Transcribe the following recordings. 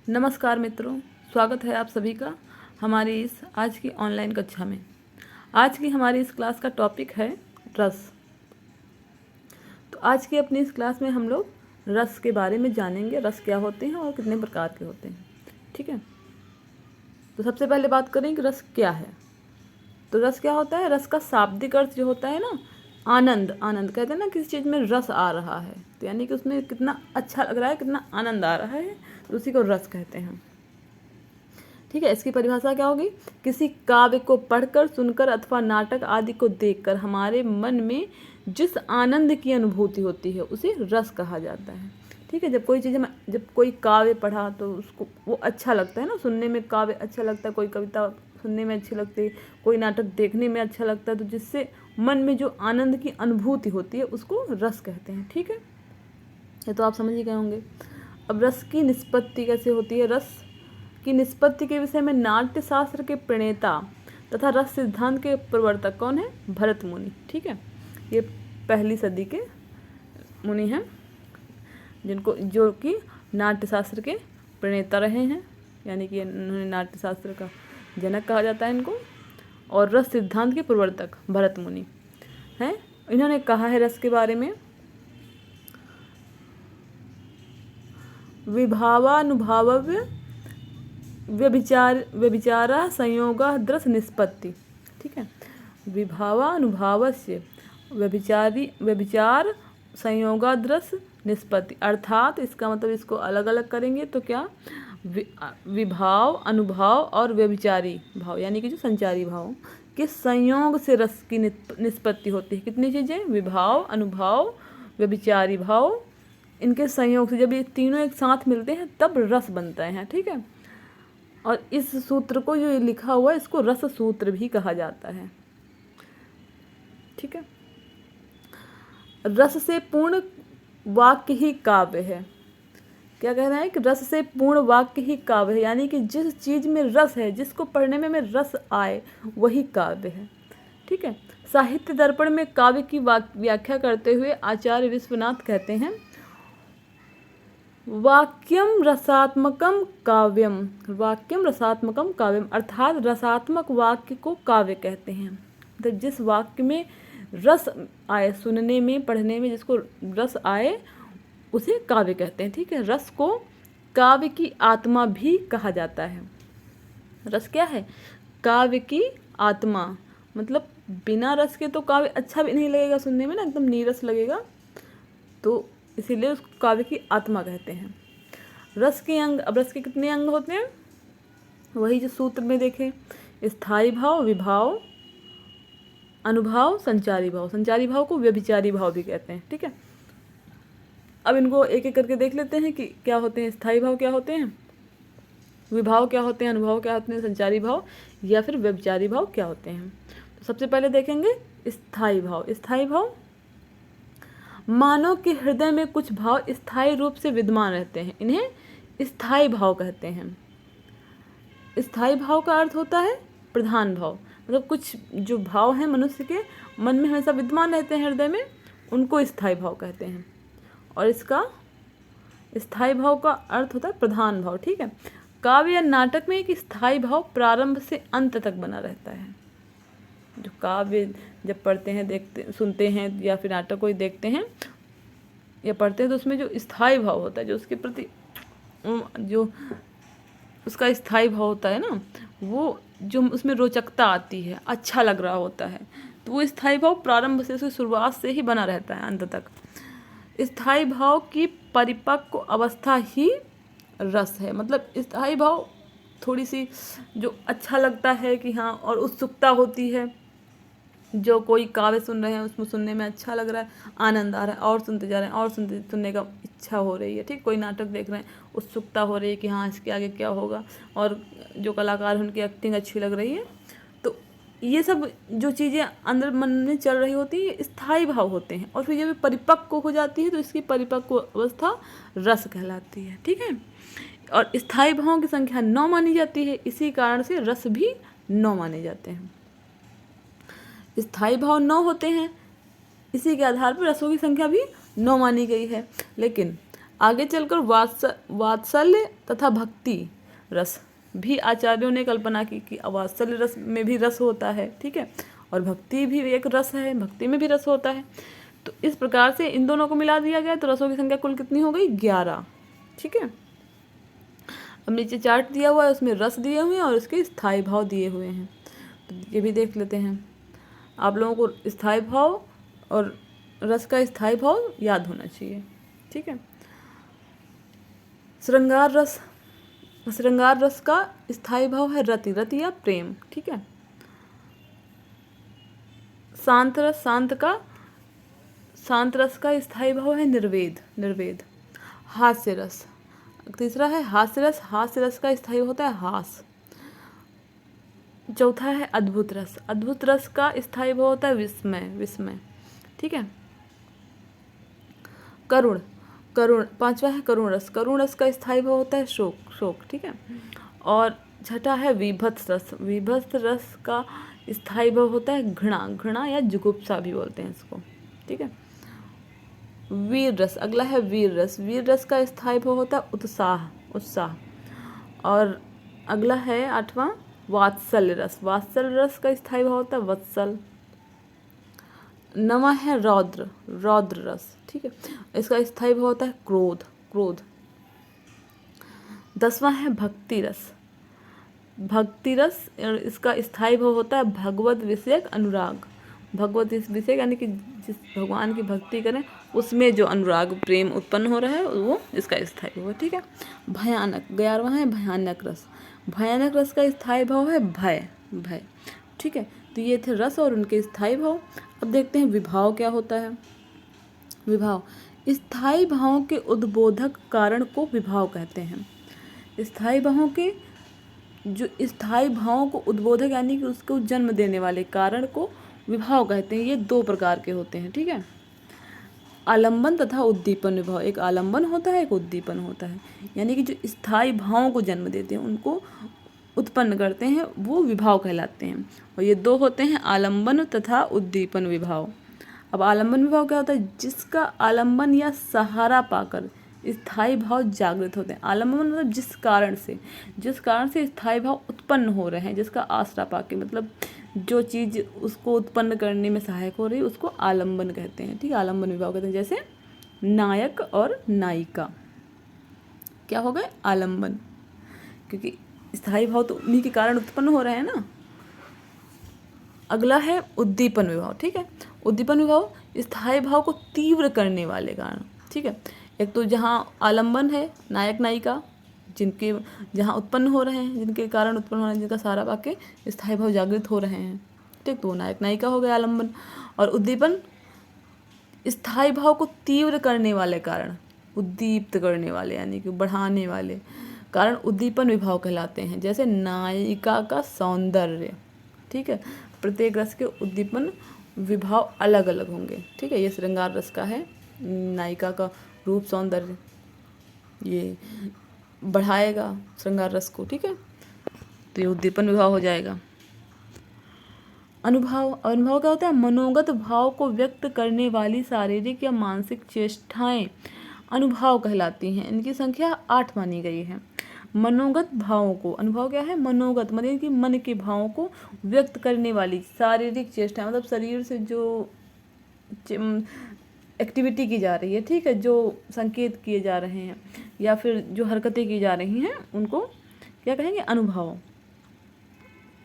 नमस्कार मित्रों, स्वागत है आप सभी का हमारी इस आज की ऑनलाइन कक्षा में। आज की हमारी इस क्लास का टॉपिक है रस। तो आज की अपनी इस क्लास में हम लोग रस के बारे में जानेंगे, रस क्या होते हैं और कितने प्रकार के होते हैं। ठीक है, तो सबसे पहले बात करें कि रस क्या है। तो रस क्या होता है? रस का शाब्दिक अर्थ जो होता है ना, आनंद। आनंद कहते हैं ना, किसी चीज़ में रस आ रहा है तो यानी कि उसमें कितना अच्छा लग रहा है, कितना आनंद आ रहा है, तो उसी को रस कहते हैं। ठीक है, इसकी परिभाषा क्या होगी? किसी काव्य को पढ़कर, सुनकर अथवा नाटक आदि को देखकर हमारे मन में जिस आनंद की अनुभूति होती है उसे रस कहा जाता है। ठीक है, जब कोई काव्य पढ़ा तो उसको वो अच्छा लगता है ना, सुनने में काव्य अच्छा लगता है, कोई कविता सुनने में अच्छी लगती है, कोई नाटक देखने में अच्छा लगता है, तो जिससे मन में जो आनंद की अनुभूति होती है उसको रस कहते हैं। ठीक है, ये तो आप समझ ही गए होंगे। अब रस की निष्पत्ति कैसे होती है? रस की निष्पत्ति के विषय में नाट्य शास्त्र के प्रणेता तथा रस सिद्धांत के प्रवर्तक कौन है? भरत मुनि। ठीक है, ये पहली सदी के मुनि हैं जो कि नाट्य शास्त्र के प्रणेता रहे हैं, यानी कि इन्होंने नाट्य शास्त्र का जनक कहा जाता है इनको। और रस सिद्धांत के प्रवर्तक भरत मुनि हैं। इन्होंने कहा है रस के बारे में, विभावानुभाव्य व्यभिचारा संयोगा द्रस निष्पत्ति। ठीक है, विभावानुभावस्य व्यभिचार संयोगाद्रस निष्पत्ति, अर्थात इसका मतलब इसको अलग अलग करेंगे तो क्या? विभाव, अनुभाव और व्यभिचारी भाव, यानी कि जो संचारी भाव के संयोग से रस की निष्पत्ति होती है। कितनी चीज़ें? विभाव, अनुभाव, व्यभिचारी भाव, इनके संयोग से जब ये तीनों एक साथ मिलते हैं तब रस बनता है। ठीक है, और इस सूत्र को जो लिखा हुआ है इसको रस सूत्र भी कहा जाता है। ठीक है, रस से पूर्ण वाक्य ही काव्य है। क्या कह रहे हैं कि रस से पूर्ण वाक्य ही काव्य है, यानी कि जिस चीज़ में रस है, जिसको पढ़ने में रस आए वही काव्य है। ठीक है, साहित्य दर्पण में काव्य की व्याख्या करते हुए आचार्य विश्वनाथ कहते हैं, वाक्यम रसात्मकम काव्यम। वाक्यम रसात्मकम काव्यम, अर्थात रसात्मक वाक्य को काव्य कहते हैं। मतलब जिस वाक्य में रस आए, सुनने में, पढ़ने में जिसको रस आए उसे काव्य कहते हैं। ठीक है, रस को काव्य की आत्मा भी कहा जाता है। रस क्या है? काव्य की आत्मा। मतलब बिना रस के तो काव्य अच्छा भी नहीं लगेगा सुनने में ना, एकदम नीरस लगेगा, तो इसीलिए उसको काव्य की आत्मा कहते हैं। रस के अंग, अब रस के कितने अंग होते हैं? वही जो सूत्र में देखें, स्थायी भाव, विभाव, अनुभाव, संचारी भाव। संचारी भाव को व्यभिचारी भाव भी कहते हैं। ठीक है, अब इनको एक एक करके देख लेते हैं कि क्या होते हैं। स्थायी भाव क्या होते हैं, विभाव क्या होते हैं, अनुभव क्या होते हैं, संचारी भाव या फिर व्यभिचारी भाव क्या होते हैं। तो सबसे पहले देखेंगे स्थायी भाव। स्थायी भाव, मानव के हृदय में कुछ भाव स्थायी रूप से विद्यमान रहते हैं, इन्हें स्थायी भाव कहते हैं। स्थायी भाव का अर्थ होता है प्रधान भाव। मतलब कुछ जो भाव हैं मनुष्य के मन में हमेशा विद्यमान रहते हैं, हृदय में, उनको स्थायी भाव कहते हैं। और इसका स्थायी भाव का अर्थ होता है प्रधान भाव। ठीक है, काव्य या नाटक में एक स्थायी भाव प्रारंभ से अंत तक बना रहता है। जो काव्य जब पढ़ते हैं, देखते, सुनते हैं या फिर नाटक को ही देखते हैं या पढ़ते हैं तो उसमें जो स्थायी भाव होता है, जो उसके प्रति जो उसका स्थायी भाव होता है ना, वो जो उसमें रोचकता आती है, अच्छा लग रहा होता है, तो वो स्थायी भाव प्रारंभ से, उसकी शुरुआत से ही बना रहता है अंत तक। स्थायी भाव की परिपक्व अवस्था ही रस है। मतलब स्थायी भाव थोड़ी सी जो अच्छा लगता है कि हाँ, और उत्सुकता होती है, जो कोई काव्य सुन रहे हैं उसमें सुनने में अच्छा लग रहा है, आनंद आ रहा है, और सुनते जा रहे हैं और सुनने का इच्छा हो रही है। ठीक, कोई नाटक देख रहे हैं, उत्सुकता हो रही है कि हाँ इसके आगे क्या होगा, और जो कलाकार हैं उनकी एक्टिंग अच्छी लग रही है। तो ये सब जो चीज़ें अंदर मन में चल रही होती है स्थायी भाव होते हैं, और फिर जब परिपक्व हो जाती है तो इसकी परिपक्व अवस्था रस कहलाती है। ठीक है, और स्थायी भावों की संख्या 9 मानी जाती है, इसी कारण से रस भी 9 माने जाते हैं। स्थायी भाव 9 होते हैं, इसी के आधार पर रसों की संख्या भी 9 मानी गई है। लेकिन आगे चलकर वात्सल्य तथा भक्ति रस भी आचार्यों ने कल्पना की कि वात्सल्य रस में भी रस होता है, ठीक है, और भक्ति भी एक रस है, भक्ति में भी रस होता है। तो इस प्रकार से इन दोनों को मिला दिया गया तो रसों की संख्या कुल कितनी हो गई? 11, ठीक है। अब नीचे चार्ट दिया हुआ है, उसमें रस दिए हुए हैं और उसके स्थायी भाव दिए हुए हैं, तो ये भी देख लेते हैं। आप लोगों को स्थायी भाव और रस का स्थायी भाव याद होना चाहिए, ठीक है। श्रृंगार रस का स्थायी भाव है रति या प्रेम, ठीक है। शांत रस का स्थायी भाव है निर्वेद। हास्य रस, तीसरा है हास्य रस का स्थायी होता है हास। चौथा है अद्भुत रस का स्थायी भाव होता है विस्मय, ठीक है। करुण, पांचवा है करुण रस का स्थायी भाव होता है शोक, ठीक है। और छठा है वीभत्स रस का स्थायी भाव होता है घृणा या जुगुप्सा भी बोलते हैं इसको, ठीक है। वीर रस, अगला है वीर रस का स्थायी भाव होता है उत्साह। और अगला है आठवां वात्सल्य रस का स्थायी भाव होता है वत्सल। नवा है रौद्र रस, ठीक है, इसका स्थायी भाव होता है क्रोध। 10वां है भक्ति रस, इसका स्थायी भाव होता है भगवत विषयक अनुराग। भगवत विषय यानी कि जिस भगवान की भक्ति करें उसमें जो अनुराग प्रेम उत्पन्न हो रहा है वो इसका स्थायी भाव है, ठीक है। भयानक, 11वां है भयानक रस का स्थायी भाव है भय, ठीक है। तो ये थे रस और उनके स्थायी भाव। अब देखते हैं विभाव क्या होता है। विभाव, स्थायी भावों के उद्बोधक कारण को विभाव कहते हैं। स्थायी भावों को उद्बोधक यानी कि उसको जन्म देने वाले कारण को विभाव कहते हैं। ये 2 प्रकार के होते हैं, ठीक है। आलंबन तथा उद्दीपन विभाव, एक आलंबन होता है, एक उद्दीपन होता है, यानी कि जो स्थायी भावों को जन्म देते हैं, उनको उत्पन्न करते हैं, वो विभाव कहलाते हैं। और ये 2 होते हैं, आलंबन तथा उद्दीपन विभाव। अब आलंबन विभाव क्या होता है? जिसका आलंबन या सहारा पाकर स्थायी भाव जागृत होते हैं। आलंबन मतलब जिस कारण से स्थायी भाव उत्पन्न हो रहे हैं, जिसका आसरा पाके, मतलब जो चीज़ उसको उत्पन्न करने में सहायक हो रही है उसको आलंबन कहते हैं, ठीक है। आलंबन विभाव कहते हैं। जैसे नायक और नायिका क्या हो गए? आलंबन, क्योंकि स्थायी भाव तो उन्हीं के कारण उत्पन्न हो रहे हैं ना। अगला है उद्दीपन विभाव, ठीक है। उद्दीपन विभाव स्थायी भाव को तीव्र करने वाले कारण, ठीक है। एक तो जहाँ आलंबन है, नायक नायिका जिनके जहाँ उत्पन्न हो रहे हैं, जिनके कारण उत्पन्न हो रहे हैं, जिनका सहारा पाके स्थायी भाव जागृत हो रहे हैं, ठीक, तो नायक नायिका हो गया आलंबन। और उद्दीपन स्थायी भाव को तीव्र करने वाले कारण, उद्दीप्त करने वाले यानी कि बढ़ाने वाले कारण उद्दीपन विभाव कहलाते हैं। जैसे नायिका का सौंदर्य, ठीक है। प्रत्येक रस के उद्दीपन विभाव अलग अलग होंगे, ठीक है। ये श्रृंगार रस का है, नायिका का रूप सौंदर्य ये बढ़ाएगा श्रृंगार रस को, ठीक है। तो ये उद्दीपन विभाव हो जाएगा। अनुभव क्या होता है? मनोगत भाव को व्यक्त करने वाली शारीरिक या मानसिक चेष्टाएं अनुभाव कहलाती हैं। इनकी संख्या 8 मानी गई है। मनोगत भावों को, अनुभव क्या है? मनोगत मतलब कि मन के भावों को व्यक्त करने वाली शारीरिक चेष्टाएं, मतलब शरीर से जो एक्टिविटी की जा रही है, ठीक है, जो संकेत किए जा रहे हैं या फिर जो हरकतें की जा रही हैं, उनको क्या कहेंगे? अनुभव।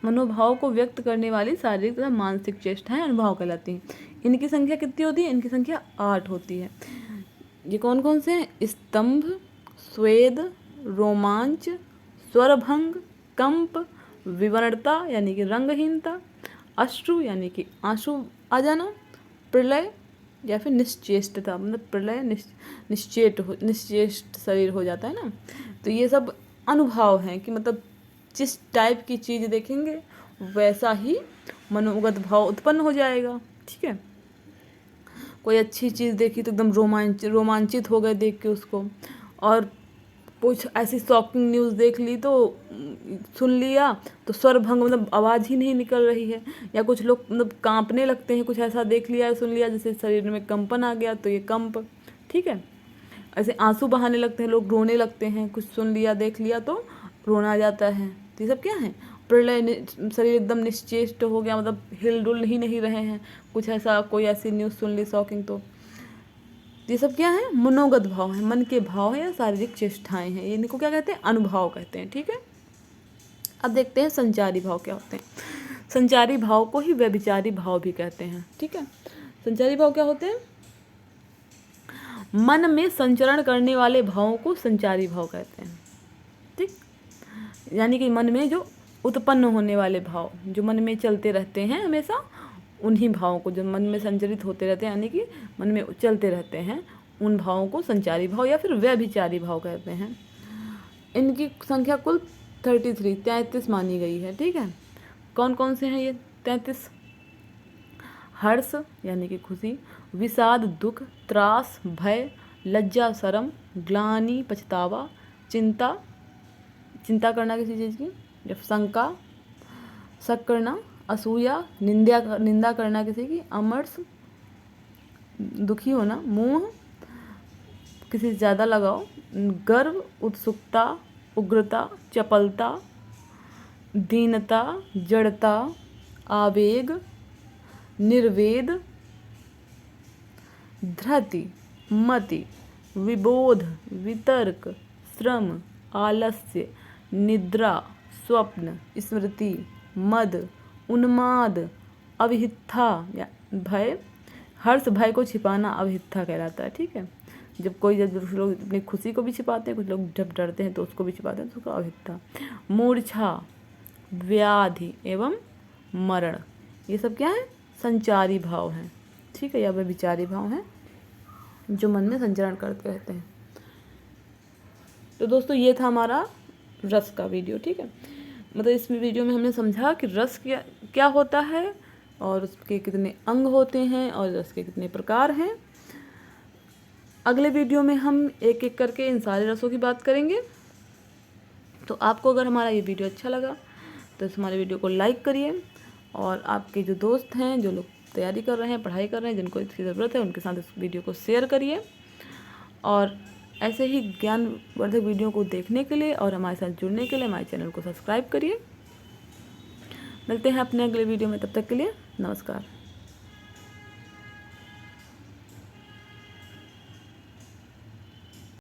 मनोभाव को व्यक्त करने वाली शारीरिक तथा मानसिक चेष्टाएं अनुभाव कहलाती हैं। इनकी संख्या कितनी होती है? इनकी संख्या 8 होती है। ये कौन कौन से हैं? स्तंभ, स्वेद, रोमांच, स्वरभंग, कंप, विवरणता यानी कि रंगहीनता, अश्रु यानी कि आंसू आ जाना, प्रलय या फिर निश्चेष्टता, मतलब प्रलय निश्चेष्ट शरीर हो जाता है ना। तो ये सब अनुभव हैं कि मतलब जिस टाइप की चीज़ देखेंगे वैसा ही मनोगत भाव उत्पन्न हो जाएगा, ठीक है। कोई अच्छी चीज़ देखी तो एकदम रोमांचित हो गए देख के उसको, और कुछ ऐसी शॉकिंग न्यूज़ देख ली तो सुन लिया तो स्वरभंग, मतलब आवाज़ ही नहीं निकल रही है, या कुछ लोग मतलब कांपने लगते हैं, कुछ ऐसा देख लिया सुन लिया जैसे शरीर में कंपन आ गया तो ये कंप, ठीक है। ऐसे आंसू बहाने लगते हैं, लोग रोने लगते हैं, कुछ सुन लिया देख लिया तो रोना आ जाता है। तो ये सब क्या है? प्रलय, शरीर एकदम निश्चेष्ट हो गया, मतलब हिल डुल ही नहीं रहे हैं, कुछ ऐसा कोई ऐसी न्यूज़ सुन ली शॉकिंग तो ये सब क्या है? मनोगत भाव है, मन के भाव है या शारीरिक चेष्टाएं हैं, इनको क्या कहते हैं? अनुभव कहते हैं। ठीक है, अब देखते हैं संचारी भाव क्या होते हैं। संचारी भाव को ही व्यभिचारी भाव भी कहते हैं। ठीक है, संचारी भाव क्या होते हैं? मन में संचरण करने वाले भावों को संचारी भाव कहते हैं। ठीक, यानी कि मन में जो उत्पन्न होने वाले भाव, जो मन में चलते रहते हैं हमेशा, उन्हीं भावों को, जो मन में संचरित होते रहते हैं, यानी कि मन में चलते रहते हैं, उन भावों को संचारी भाव या फिर व्यभिचारी भाव कहते हैं। इनकी संख्या कुल 33 मानी गई है। ठीक है, कौन कौन से हैं ये 33? हर्ष यानी कि खुशी, विषाद दुख, त्रास भय, लज्जा शर्म, ग्लानि पछतावा, चिंता, चिंता करना किसी चीज़ की, जब शंका, शक करना, असूया, निंदा करना किसी की, अमर्ष दुखी होना, मोह किसी से ज़्यादा लगाव, गर्व, उत्सुकता, उग्रता, चपलता, दीनता, जड़ता, आवेग, निर्वेद, धृति, मति, विबोध, वितर्क, श्रम, आलस्य, निद्रा, स्वप्न, स्मृति, मद, उन्माद, अविहित्था या भय। हर्ष भय को छिपाना अविहित्था कहलाता है। ठीक है, जब लोग अपनी खुशी को भी छिपाते हैं, कुछ लोग जब डरते हैं तो उसको भी छिपाते हैं, तो उसका अविहित्था। मूर्छा, व्याधि एवं मरण, ये सब क्या है? संचारी भाव हैं। ठीक है, या व्यभिचारी भाव हैं जो मन में संचरण करते रहते हैं। तो दोस्तों ये था हमारा रस का वीडियो। ठीक है, मतलब इस वीडियो में हमने समझा कि रस क्या होता है और उसके कितने अंग होते हैं और रस के कितने प्रकार हैं। अगले वीडियो में हम एक एक करके इन सारे रसों की बात करेंगे। तो आपको अगर हमारा ये वीडियो अच्छा लगा तो इस हमारे वीडियो को लाइक करिए, और आपके जो दोस्त हैं, जो लोग तैयारी कर रहे हैं, पढ़ाई कर रहे हैं, जिनको इसकी ज़रूरत है, उनके साथ इस वीडियो को शेयर करिए। और ऐसे ही ज्ञानवर्धक वीडियो को देखने के लिए और हमारे साथ जुड़ने के लिए हमारे चैनल को सब्सक्राइब करिए। मिलते हैं अपने अगले वीडियो में, तब तक के लिए नमस्कार।